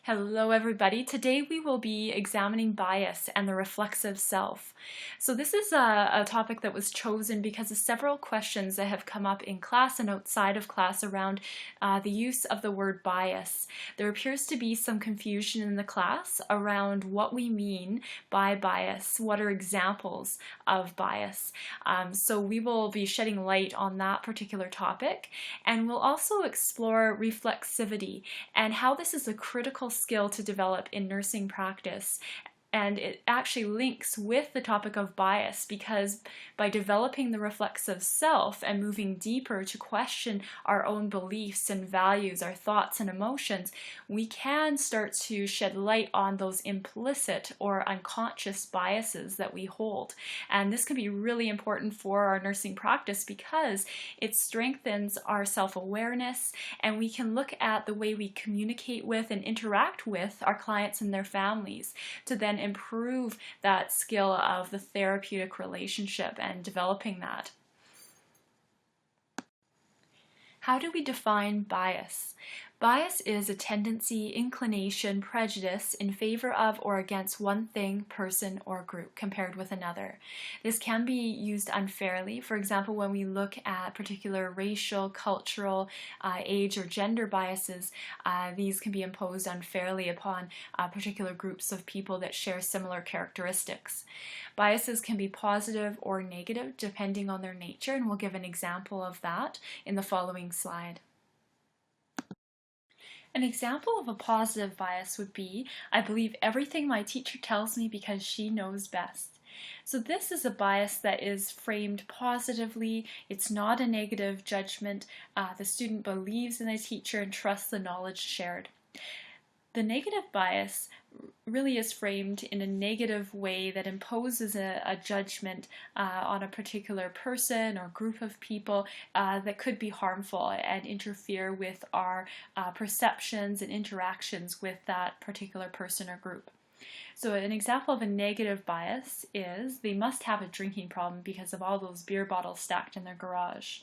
Hello everybody. Today we will be examining bias and the reflexive self. So this is a topic that was chosen because of several questions that have come up in class and outside of class around the use of the word bias. There appears to be some confusion in the class around what we mean by bias, what are examples of bias. So we will be shedding light on that particular topic, and we'll also explore reflexivity and how this is a critical skill to develop in nursing practice. And it actually links with the topic of bias because by developing the reflexive self and moving deeper to question our own beliefs and values, our thoughts and emotions, we can start to shed light on those implicit or unconscious biases that we hold. And this can be really important for our nursing practice because it strengthens our self-awareness, and we can look at the way we communicate with and interact with our clients and their families to then improve that skill of the therapeutic relationship and developing that. How do we define bias? Bias is a tendency, inclination, prejudice in favor of or against one thing, person, or group compared with another. This can be used unfairly. For example, when we look at particular racial, cultural, age, or gender biases, these can be imposed unfairly upon particular groups of people that share similar characteristics. Biases can be positive or negative depending on their nature, and we'll give an example of that in the following slide. An example of a positive bias would be, I believe everything my teacher tells me because she knows best. So this is a bias that is framed positively. It's not a negative judgment. The student believes in the teacher and trusts the knowledge shared. The negative bias really is framed in a negative way that imposes a judgment on a particular person or group of people that could be harmful and interfere with our perceptions and interactions with that particular person or group. So an example of a negative bias is they must have a drinking problem because of all those beer bottles stacked in their garage.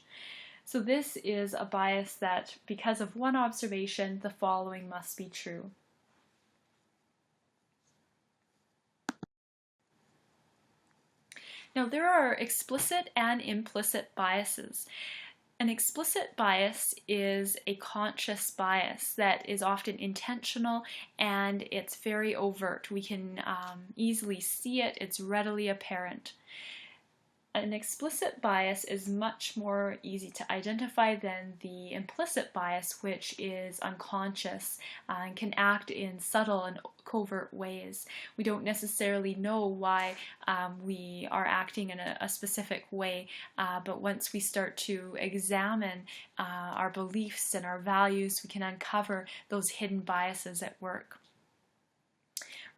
So this is a bias that, because of one observation, the following must be true. Now, there are explicit and implicit biases. An explicit bias is a conscious bias that is often intentional and it's very overt. We can easily see it, it's readily apparent. An explicit bias is much more easy to identify than the implicit bias, which is unconscious and can act in subtle and covert ways. We don't necessarily know why we are acting in a specific way, but once we start to examine our beliefs and our values, we can uncover those hidden biases at work.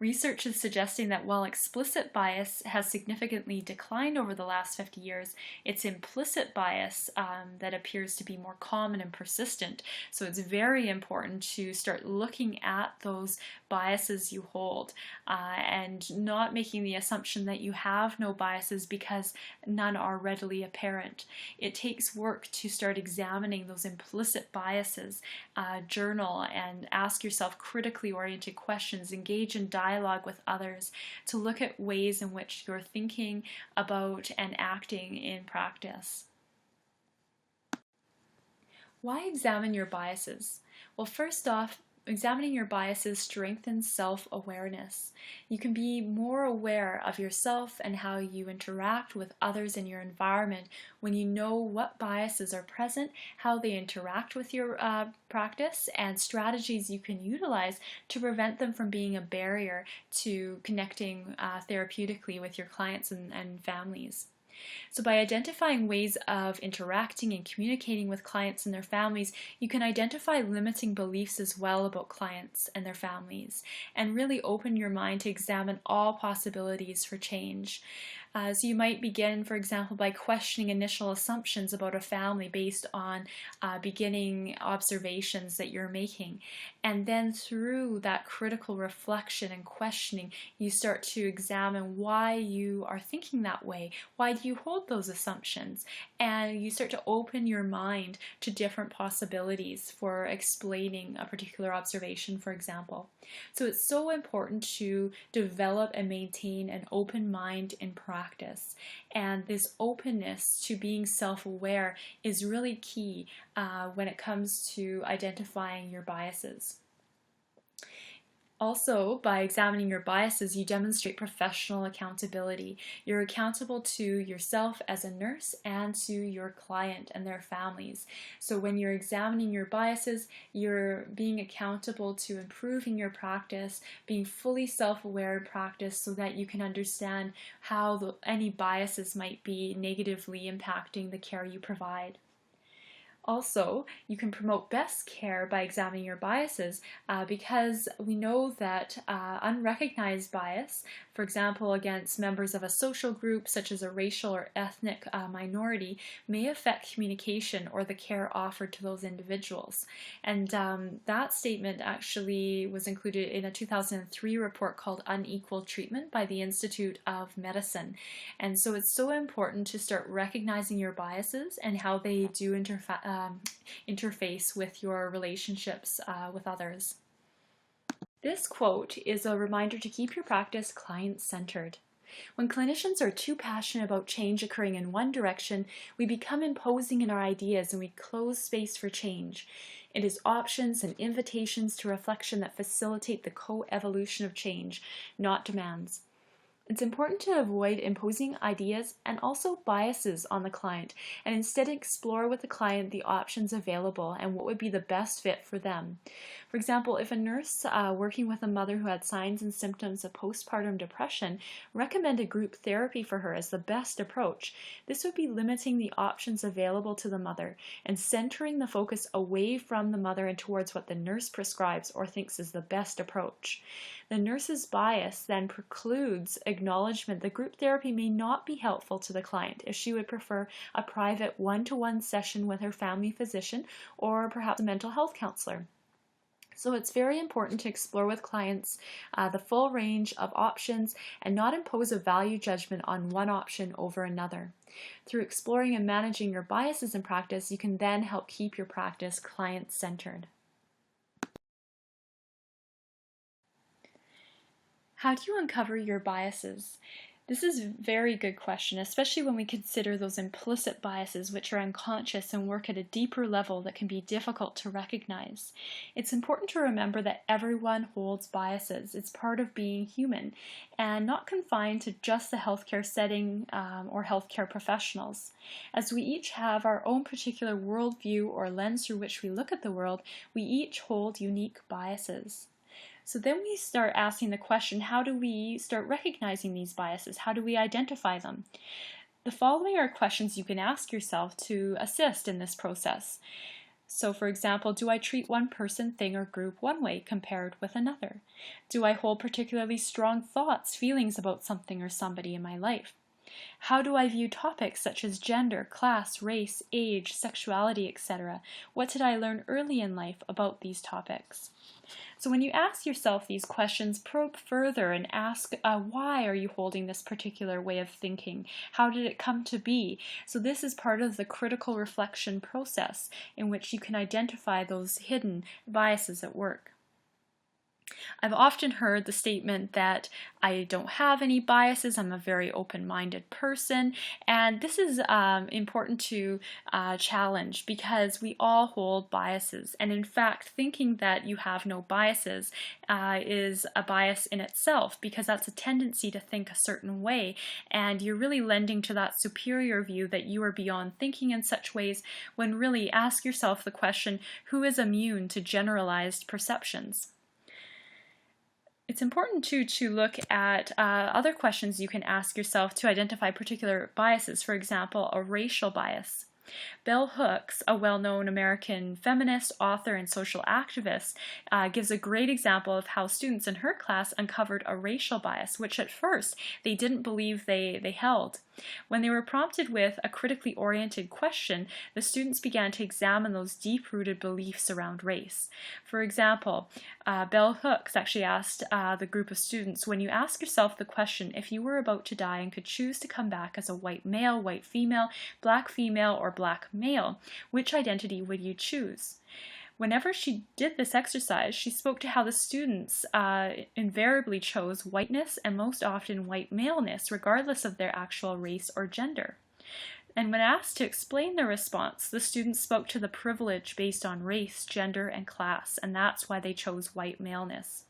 Research is suggesting that while explicit bias has significantly declined over the last 50 years, it's implicit bias that appears to be more common and persistent. So it's very important to start looking at those biases you hold and not making the assumption that you have no biases because none are readily apparent. It takes work to start examining those implicit biases, journal and ask yourself critically oriented questions, engage in dialogue with others to look at ways in which you're thinking about and acting in practice. Why examine your biases? Well, first off, examining your biases strengthens self-awareness. You can be more aware of yourself and how you interact with others in your environment when you know what biases are present, how they interact with your practice, and strategies you can utilize to prevent them from being a barrier to connecting therapeutically with your clients and families. So by identifying ways of interacting and communicating with clients and their families, you can identify limiting beliefs as well about clients and their families and really open your mind to examine all possibilities for change. So you might begin, for example, by questioning initial assumptions about a family based on beginning observations that you're making. And then through that critical reflection and questioning, you start to examine why you are thinking that way. Why do you hold those assumptions? And you start to open your mind to different possibilities for explaining a particular observation, for example. So it's so important to develop and maintain an open mind in practice. And this openness to being self-aware is really key when it comes to identifying your biases. Also, by examining your biases, you demonstrate professional accountability. You're accountable to yourself as a nurse and to your client and their families. So when you're examining your biases, you're being accountable to improving your practice, being fully self-aware in practice so that you can understand how any biases might be negatively impacting the care you provide. Also, you can promote best care by examining your biases because we know that unrecognized bias, for example, against members of a social group such as a racial or ethnic minority, may affect communication or the care offered to those individuals. And that statement actually was included in a 2003 report called Unequal Treatment by the Institute of Medicine. And so it's so important to start recognizing your biases and how they do interface with your relationships with others. This quote is a reminder to keep your practice client-centered. When clinicians are too passionate about change occurring in one direction, we become imposing in our ideas and we close space for change. It is options and invitations to reflection that facilitate the co-evolution of change, not demands. It's important to avoid imposing ideas and also biases on the client and instead explore with the client the options available and what would be the best fit for them. For example, if a nurse working with a mother who had signs and symptoms of postpartum depression recommended group therapy for her as the best approach, this would be limiting the options available to the mother and centering the focus away from the mother and towards what the nurse prescribes or thinks is the best approach. The nurse's bias then precludes acknowledgement that group therapy may not be helpful to the client if she would prefer a private one-to-one session with her family physician or perhaps a mental health counselor. So it's very important to explore with clients the full range of options and not impose a value judgment on one option over another. Through exploring and managing your biases in practice, you can then help keep your practice client-centered. How do you uncover your biases? This is a very good question, especially when we consider those implicit biases which are unconscious and work at a deeper level that can be difficult to recognize. It's important to remember that everyone holds biases. It's part of being human and not confined to just the healthcare setting or healthcare professionals. As we each have our own particular worldview or lens through which we look at the world, we each hold unique biases. So then we start asking the question, how do we start recognizing these biases? How do we identify them? The following are questions you can ask yourself to assist in this process. So for example, do I treat one person, thing, or group one way compared with another? Do I hold particularly strong thoughts, feelings about something or somebody in my life? How do I view topics such as gender, class, race, age, sexuality, etc.? What did I learn early in life about these topics? So when you ask yourself these questions, probe further and ask why are you holding this particular way of thinking? How did it come to be? So this is part of the critical reflection process in which you can identify those hidden biases at work. I've often heard the statement that I don't have any biases, I'm a very open-minded person, and this is important to challenge because we all hold biases, and in fact thinking that you have no biases is a bias in itself because that's a tendency to think a certain way, and you're really lending to that superior view that you are beyond thinking in such ways when really ask yourself the question, who is immune to generalized perceptions? It's important too to look at other questions you can ask yourself to identify particular biases. For example, a racial bias. Bell Hooks, a well-known American feminist, author, and social activist, gives a great example of how students in her class uncovered a racial bias, which at first they didn't believe they held. When they were prompted with a critically oriented question, the students began to examine those deep-rooted beliefs around race. For example, Bell Hooks actually asked the group of students, when you ask yourself the question, if you were about to die and could choose to come back as a white male, white female, or black male, which identity would you choose? Whenever she did this exercise, she spoke to how the students invariably chose whiteness and most often white maleness, regardless of their actual race or gender. And when asked to explain their response, the students spoke to the privilege based on race, gender, and class, and that's why they chose white maleness.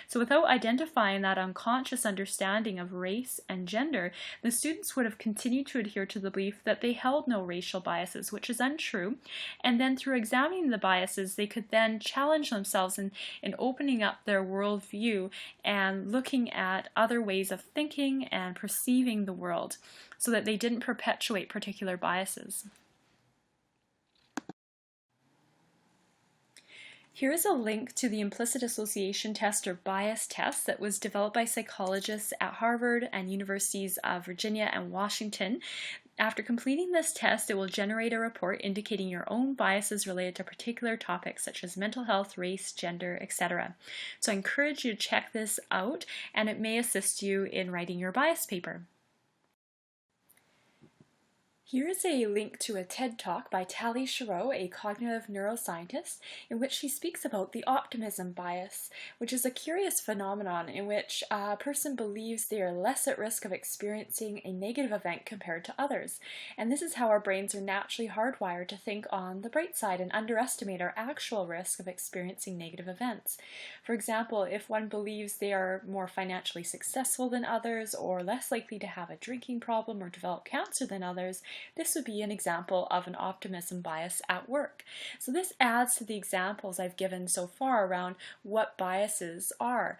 So without identifying that unconscious understanding of race and gender, the students would have continued to adhere to the belief that they held no racial biases, which is untrue. And then through examining the biases, they could then challenge themselves in opening up their worldview and looking at other ways of thinking and perceiving the world so that they didn't perpetuate particular biases. Here is a link to the implicit association test or bias test that was developed by psychologists at Harvard and universities of Virginia and Washington. After completing this test, it will generate a report indicating your own biases related to particular topics such as mental health, race, gender, etc. So I encourage you to check this out, and it may assist you in writing your bias paper. Here is a link to a TED Talk by Tali Sharot, a cognitive neuroscientist, in which she speaks about the optimism bias, which is a curious phenomenon in which a person believes they are less at risk of experiencing a negative event compared to others. And this is how our brains are naturally hardwired to think on the bright side and underestimate our actual risk of experiencing negative events. For example, if one believes they are more financially successful than others, or less likely to have a drinking problem or develop cancer than others, this would be an example of an optimism bias at work. So this adds to the examples I've given so far around what biases are.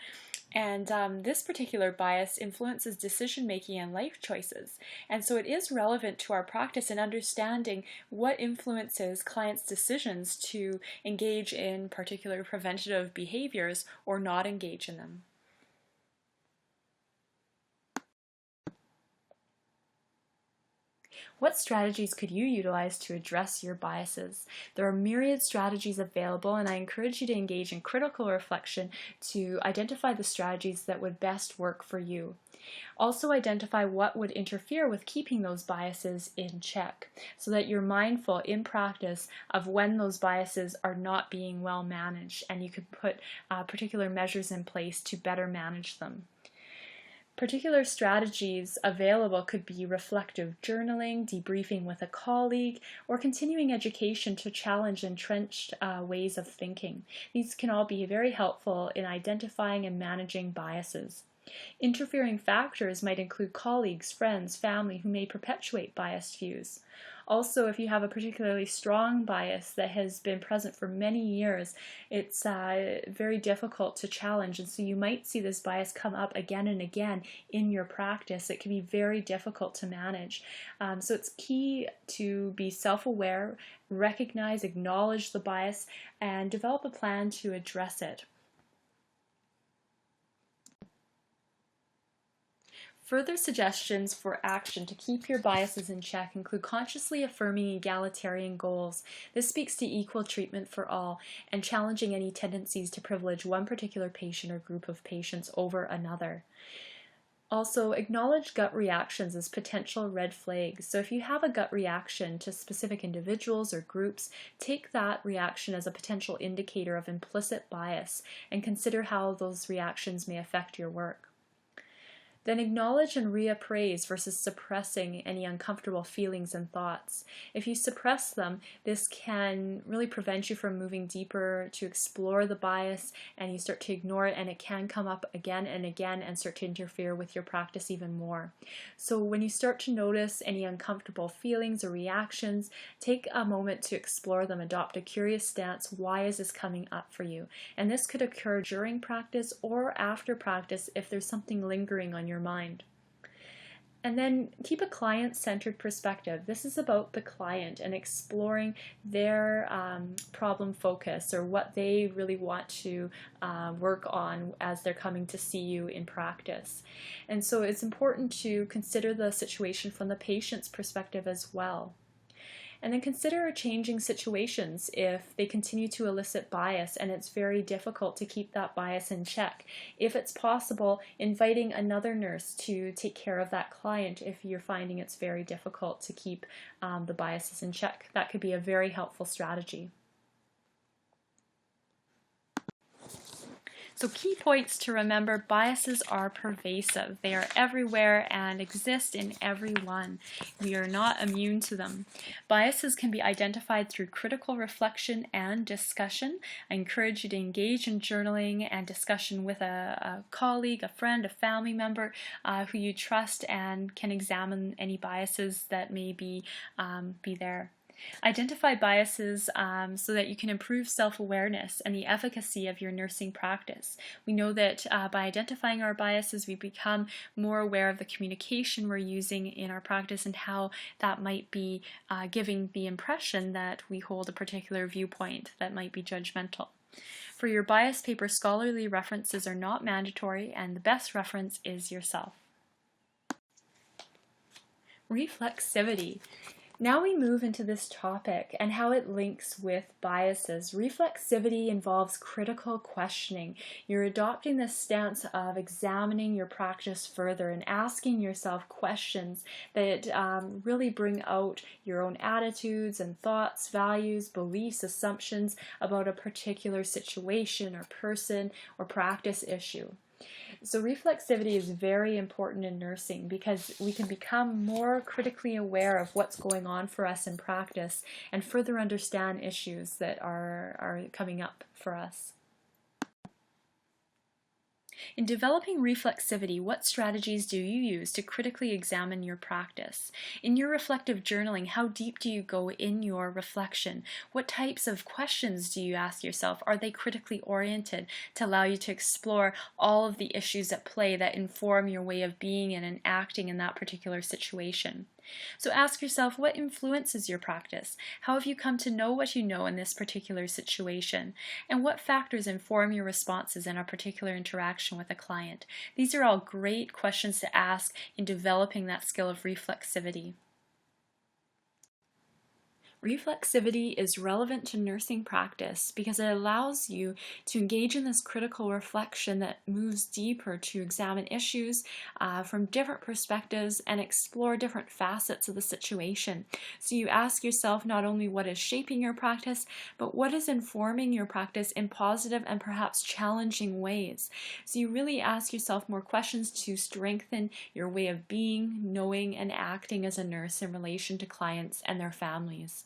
And this particular bias influences decision-making and life choices. And so it is relevant to our practice in understanding what influences clients' decisions to engage in particular preventative behaviors or not engage in them. What strategies could you utilize to address your biases? There are myriad strategies available, and I encourage you to engage in critical reflection to identify the strategies that would best work for you. Also identify what would interfere with keeping those biases in check so that you're mindful in practice of when those biases are not being well managed, and you can put particular measures in place to better manage them. Particular strategies available could be reflective journaling, debriefing with a colleague, or continuing education to challenge entrenched ways of thinking. These can all be very helpful in identifying and managing biases. Interfering factors might include colleagues, friends, family who may perpetuate biased views. Also, if you have a particularly strong bias that has been present for many years, it's very difficult to challenge, and so you might see this bias come up again and again in your practice. It can be very difficult to manage. So it's key to be self-aware, recognize, acknowledge the bias, and develop a plan to address it. Further suggestions for action to keep your biases in check include consciously affirming egalitarian goals. This speaks to equal treatment for all and challenging any tendencies to privilege one particular patient or group of patients over another. Also, acknowledge gut reactions as potential red flags. So if you have a gut reaction to specific individuals or groups, take that reaction as a potential indicator of implicit bias and consider how those reactions may affect your work. Then acknowledge and reappraise versus suppressing any uncomfortable feelings and thoughts. If you suppress them, this can really prevent you from moving deeper to explore the bias, and you start to ignore it, and it can come up again and again and start to interfere with your practice even more. So when you start to notice any uncomfortable feelings or reactions, take a moment to explore them. Adopt a curious stance. Why is this coming up for you? And this could occur during practice or after practice if there's something lingering on your mind. And then keep a client-centered perspective. This is about the client and exploring their problem focus or what they really want to work on as they're coming to see you in practice. And so it's important to consider the situation from the patient's perspective as well. And then consider changing situations if they continue to elicit bias and it's very difficult to keep that bias in check. If it's possible, inviting another nurse to take care of that client if you're finding it's very difficult to keep the biases in check. That could be a very helpful strategy. So key points to remember: biases are pervasive. They are everywhere and exist in everyone. We are not immune to them. Biases can be identified through critical reflection and discussion. I encourage you to engage in journaling and discussion with a colleague, a friend, a family member who you trust and can examine any biases that may be there. Identify biases so that you can improve self-awareness and the efficacy of your nursing practice. We know that by identifying our biases, we become more aware of the communication we're using in our practice and how that might be giving the impression that we hold a particular viewpoint that might be judgmental. For your bias paper, scholarly references are not mandatory, and the best reference is yourself. Reflexivity. Now we move into this topic and how it links with biases. Reflexivity involves critical questioning. You're adopting this stance of examining your practice further and asking yourself questions that really bring out your own attitudes and thoughts, values, beliefs, assumptions about a particular situation or person or practice issue. So reflexivity is very important in nursing because we can become more critically aware of what's going on for us in practice and further understand issues that are coming up for us. In developing reflexivity, what strategies do you use to critically examine your practice? In your reflective journaling, how deep do you go in your reflection? What types of questions do you ask yourself? Are they critically oriented to allow you to explore all of the issues at play that inform your way of being and acting in that particular situation? So ask yourself, what influences your practice? How have you come to know what you know in this particular situation? And what factors inform your responses in a particular interaction with a client? These are all great questions to ask in developing that skill of reflexivity. Reflexivity is relevant to nursing practice because it allows you to engage in this critical reflection that moves deeper to examine issues from different perspectives and explore different facets of the situation. So you ask yourself not only what is shaping your practice, but what is informing your practice in positive and perhaps challenging ways. So you really ask yourself more questions to strengthen your way of being, knowing, and acting as a nurse in relation to clients and their families.